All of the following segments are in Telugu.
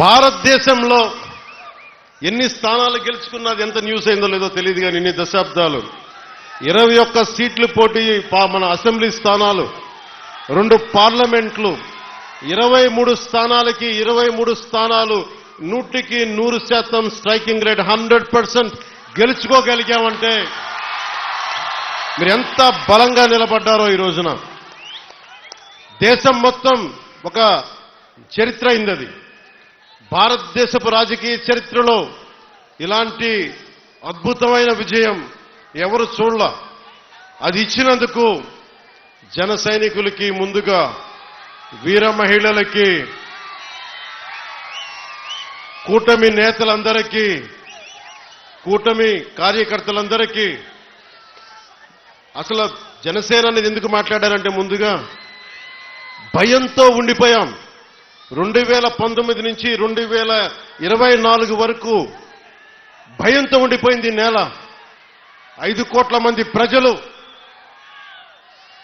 భారతదేశంలో ఎన్ని స్థానాలు గెలుచుకున్నది ఎంత న్యూస్ అయిందో లేదో తెలియదు కానీ ఇన్ని దశాబ్దాలు 21 సీట్లు పోటీ మన అసెంబ్లీ స్థానాలు 2 పార్లమెంట్లు 23 స్థానాలకి 23 స్థానాలు 100% స్ట్రైకింగ్ రేట్ 100% గెలుచుకోగలిగామంటే మీరు ఎంత బలంగా నిలబడ్డారో ఈ రోజున దేశం మొత్తం ఒక చరిత్ర అయింది భారతదేశపు రాజకీయ చరిత్రలో ఇలాంటి అద్భుతమైన విజయం ఎవరు చూడలా అది ఇచ్చినందుకు జన సైనికులకి ముందుగా వీర మహిళలకి కూటమి నేతలందరికీ కూటమి కార్యకర్తలందరికీ అసలు జనసేన అనేది ఎందుకు మాట్లాడారంటే ముందుగా భయంతో ఉండిపోయాం 2019 నుంచి 2024 వరకు భయంతో ఉండిపోయింది నేల 5 కోట్ల మంది ప్రజలు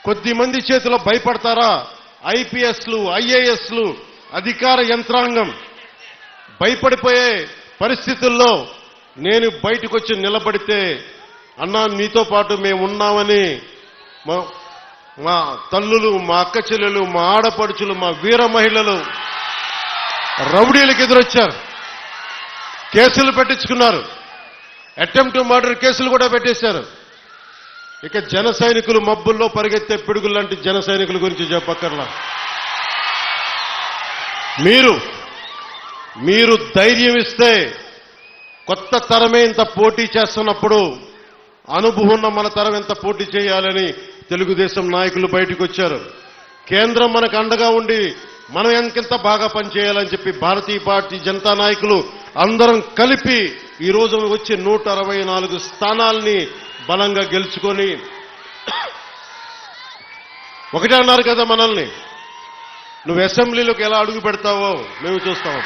కొద్ది మంది చేతిలో భయపడతారా ఐపీఎస్లు ఐఏఎస్లు అధికార యంత్రాంగం భయపడిపోయే పరిస్థితుల్లో నేను బయటకు వచ్చి నిలబడితే అన్నా నీతో పాటు మేము ఉన్నామని మా తల్లులు మా అక్క చెల్లెలు మా ఆడపడుచులు మా వీర మహిళలు రౌడీలకు ఎదురొచ్చారు కేసులు పెట్టించుకున్నారు అటెంప్ట్ మర్డర్ కేసులు కూడా పెట్టేశారు ఇక జన సైనికులు మబ్బుల్లో పరిగెత్తే పిడుగులు లాంటి జన సైనికుల గురించి చెప్పక్కర్లా మీరు ధైర్యం ఇస్తే కొత్త తరమే ఇంత పోటీ చేస్తున్నప్పుడు అనుభవం ఉన్న మన తరం ఎంత పోటీ చేయాలని తెలుగుదేశం నాయకులు బయటకు వచ్చారు కేంద్రం మనకు అండగా ఉండి మనం ఎంకెంత బాగా పనిచేయాలని చెప్పి భారతీయ పార్టీ జనతా నాయకులు అందరం కలిపి ఈ రోజు వచ్చి 164 స్థానాల్ని బలంగా గెలుచుకొని ఒకటే అన్నారు కదా మనల్ని నువ్వు అసెంబ్లీలోకి ఎలా అడుగు పెడతావో మేము చూస్తాం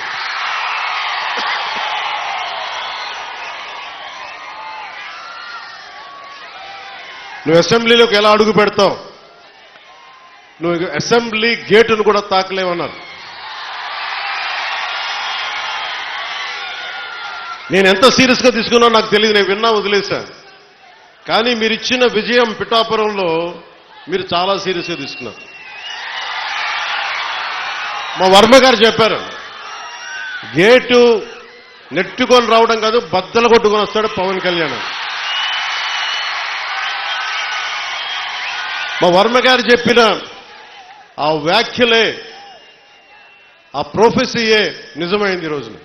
నువ్వు అసెంబ్లీలోకి ఎలా అడుగు పెడతావు నువ్వు అసెంబ్లీ గేటును కూడా తాకలేవన్నారు నేను ఎంత సీరియస్గా తీసుకున్నా నాకు తెలియదు నేను విన్నా వదిలేశాను కానీ మీరు ఇచ్చిన విజయం పిఠాపురంలో మీరు చాలా సీరియస్గా తీసుకున్నారు మా వర్మ గారు చెప్పారు గేటు నెట్టుకొని రావడం కాదు బద్దలు కొట్టుకొని వస్తాడు పవన్ కళ్యాణ్ మా వర్మ గారు చెప్పిన ఆ వ్యాఖ్యలే ఆ ప్రొఫెసీయే నిజమైంది ఈ రోజున